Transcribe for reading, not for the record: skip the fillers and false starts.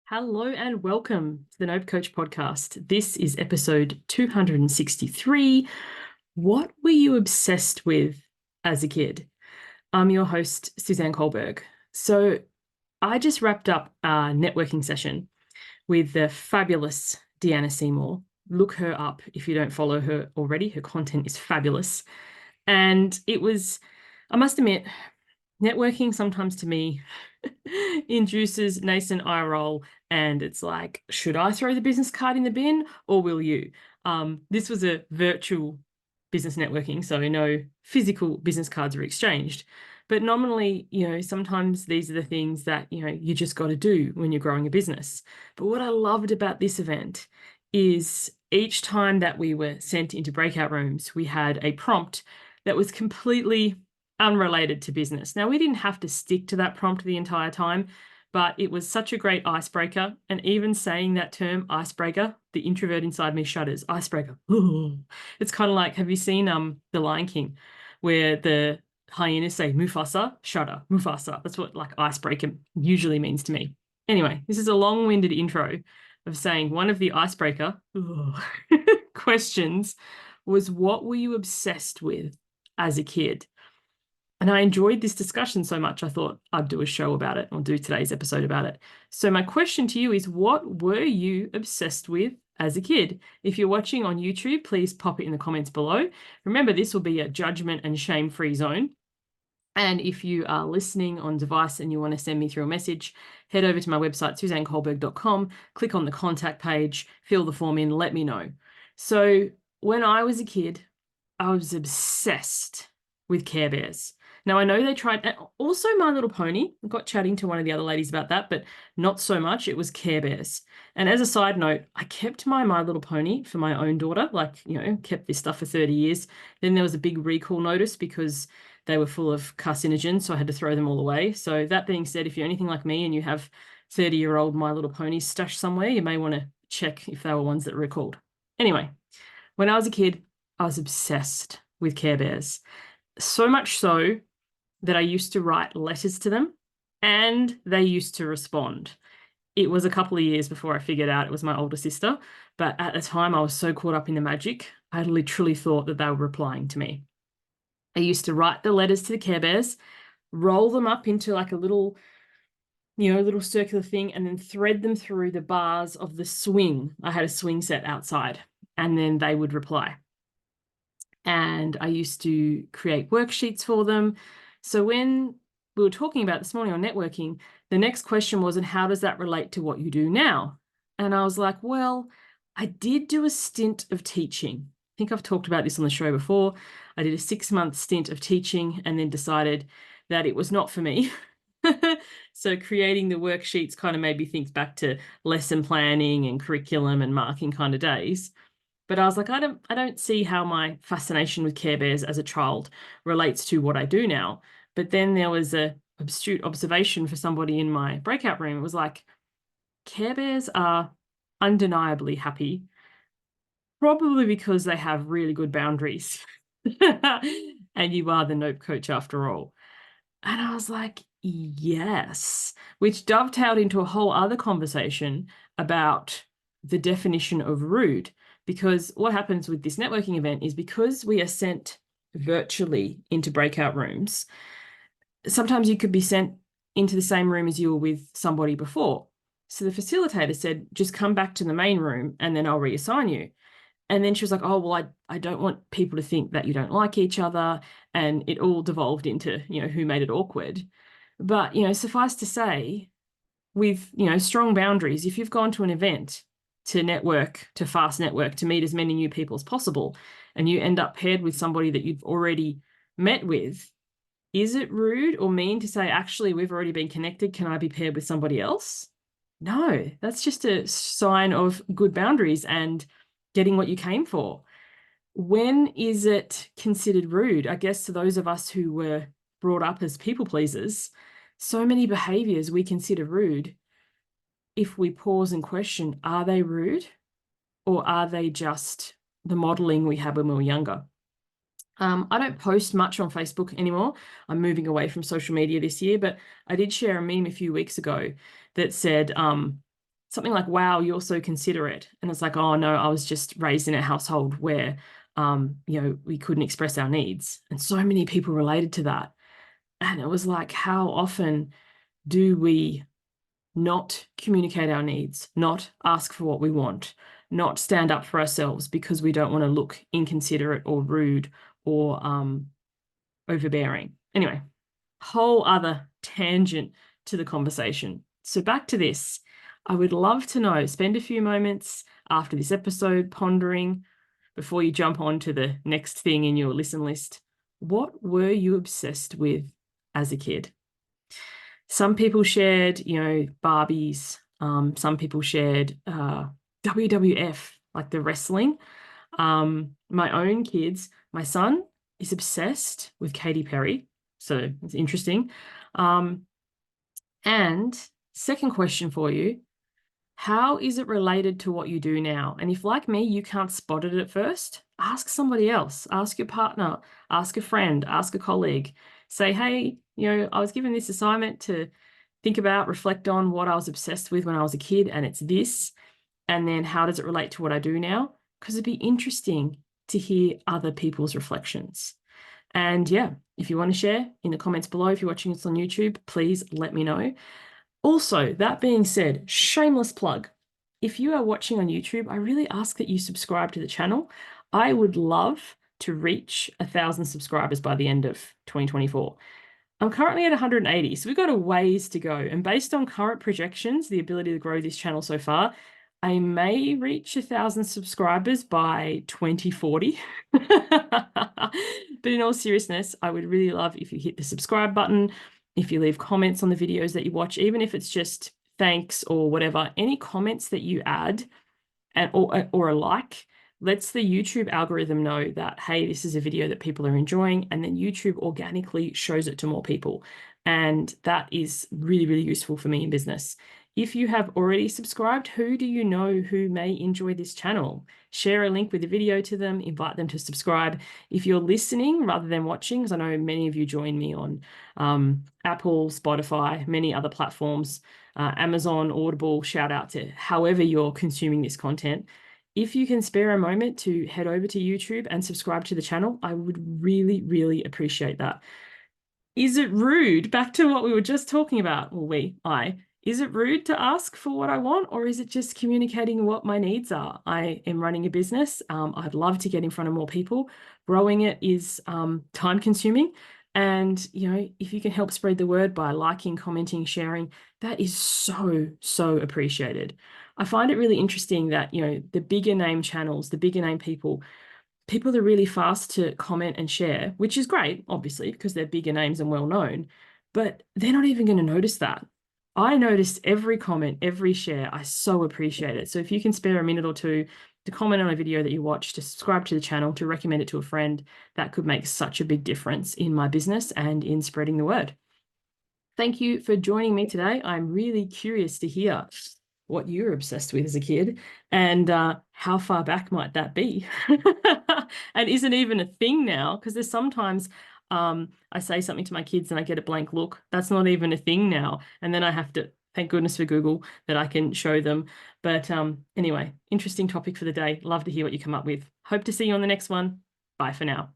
Hello and welcome to the Nope Coach podcast. This is episode 263. What were you obsessed with as a kid? I'm your host, Suzanne Culberg. So I just wrapped up a networking session with the fabulous Deanna Seymour. Look her up if you don't follow her already. Her content is fabulous. And I must admit, networking sometimes to me induces nascent eye roll, and it's like, should I throw the business card in the bin or will you? This was a virtual business networking, so no physical business cards are exchanged. But nominally, sometimes these are the things that, you just got to do when you're growing a business. But what I loved about this event is each time that we were sent into breakout rooms, we had a prompt that was completely unrelated to business. Now, we didn't have to stick to that prompt the entire time, but it was such a great icebreaker. And even saying that term, icebreaker, the introvert inside me shudders. Icebreaker. Ooh. It's kind of like, have you seen The Lion King, where the hyenas say Mufasa, shudder, Mufasa. That's what like icebreaker usually means to me. Anyway, this is a long-winded intro of saying one of the icebreaker questions was, what were you obsessed with as a kid? And I enjoyed this discussion so much, I thought I'd do a show about it, or do today's episode about it. So my question to you is, what were you obsessed with as a kid? If you're watching on YouTube, please pop it in the comments below. Remember, this will be a judgment and shame-free zone. And if you are listening on device and you want to send me through a message, head over to my website, suzanneculberg.com, click on the contact page, fill the form in, let me know. So when I was a kid, I was obsessed with Care Bears. Now, I know they tried, and also My Little Pony. I got chatting to one of the other ladies about that, but not so much. It was Care Bears. And as a side note, I kept My Little Pony for my own daughter, kept this stuff for 30 years. Then there was a big recall notice because they were full of carcinogens, so I had to throw them all away. So that being said, if you're anything like me and you have 30-year-old My Little Ponies stashed somewhere, you may want to check if they were ones that were recalled. Anyway, when I was a kid, I was obsessed with Care Bears. So much so that I used to write letters to them and they used to respond. It was a couple of years before I figured out it was my older sister, but at the time I was so caught up in the magic, I literally thought that they were replying to me. I used to write the letters to the Care Bears, roll them up into like a little circular thing, and then thread them through the bars of the swing. I had a swing set outside, and then they would reply. And I used to create worksheets for them. So when we were talking about this morning on networking, the next question was, and how does that relate to what you do now? And I was like, well, I did do a stint of teaching. I think I've talked about this on the show before. I did a 6-month stint of teaching and then decided that it was not for me. So creating the worksheets kind of made me think back to lesson planning and curriculum and marking kind of days. But I was like, I don't see how my fascination with Care Bears as a child relates to what I do now. But then there was a astute observation for somebody in my breakout room. It was like, Care Bears are undeniably happy, probably because they have really good boundaries. And you are the Nope Coach after all. And I was like, yes, which dovetailed into a whole other conversation about the definition of rude. Because what happens with this networking event is, because we are sent virtually into breakout rooms, sometimes you could be sent into the same room as you were with somebody before. So the facilitator said, just come back to the main room and then I'll reassign you. And then she was like, oh, well, I don't want people to think that you don't like each other. And it all devolved into, who made it awkward. But, suffice to say, with, strong boundaries, if you've gone to an event to network, to fast network, to meet as many new people as possible, and you end up paired with somebody that you've already met with, is it rude or mean to say, actually, we've already been connected, can I be paired with somebody else? No, that's just a sign of good boundaries and getting what you came for. When is it considered rude? I guess to those of us who were brought up as people pleasers, so many behaviors we consider rude. If we pause and question, are they rude or are they just the modeling we had when we were younger? I don't post much on Facebook anymore. I'm moving away from social media this year, but I did share a meme a few weeks ago that said, something like, wow, you're so considerate. And it's like, oh no, I was just raised in a household where, we couldn't express our needs. And so many people related to that. And it was like, how often do we not communicate our needs, not ask for what we want, not stand up for ourselves because we don't want to look inconsiderate or rude or overbearing? Anyway, whole other tangent to the conversation. So back to this. I would love to know, spend a few moments after this episode pondering before you jump on to the next thing in your listen list. What were you obsessed with as a kid? Some people shared, Barbies. Some people shared WWF, like the wrestling. My own kids, my son is obsessed with Katy Perry. So it's interesting. And second question for you, how is it related to what you do now? And if, like me, you can't spot it at first, ask somebody else, ask your partner, ask a friend, ask a colleague. Say, hey, I was given this assignment to think about, reflect on what I was obsessed with when I was a kid, and it's this. And then how does it relate to what I do now? Because it'd be interesting to hear other people's reflections. And yeah, if you want to share in the comments below, if you're watching this on YouTube, please let me know. Also, that being said, shameless plug. If you are watching on YouTube, I really ask that you subscribe to the channel. I would love to reach 1,000 subscribers by the end of 2024. I'm currently at 180, so we've got a ways to go. And based on current projections, the ability to grow this channel so far, I may reach 1,000 subscribers by 2040. But in all seriousness, I would really love if you hit the subscribe button, if you leave comments on the videos that you watch, even if it's just thanks or whatever, any comments that you add or a like lets the YouTube algorithm know that, hey, this is a video that people are enjoying, and then YouTube organically shows it to more people. And that is really, really useful for me in business. If you have already subscribed, who do you know who may enjoy this channel? Share a link with the video to them, invite them to subscribe. If you're listening rather than watching, because I know many of you join me on Apple, Spotify, many other platforms, Amazon, Audible, shout out to however you're consuming this content. If you can spare a moment to head over to YouTube and subscribe to the channel, I would really, really appreciate that. Is it rude? Back to what we were just talking about. Well, is it rude to ask for what I want, or is it just communicating what my needs are? I am running a business. I'd love to get in front of more people. Growing it is time consuming. And, if you can help spread the word by liking, commenting, sharing, that is so, so appreciated. I find it really interesting that, the bigger name channels, the bigger name people are really fast to comment and share, which is great, obviously, because they're bigger names and well known, but they're not even going to notice that. I noticed every comment, every share. I so appreciate it. So if you can spare a minute or two to comment on a video that you watch, to subscribe to the channel, to recommend it to a friend, that could make such a big difference in my business and in spreading the word. Thank you for joining me today. I'm really curious to hear what you were obsessed with as a kid and how far back might that be? And isn't even a thing now, because there's sometimes I say something to my kids and I get a blank look. That's not even a thing now. And then I have to, thank goodness for Google, that I can show them. But anyway, interesting topic for the day. Love to hear what you come up with. Hope to see you on the next one. Bye for now.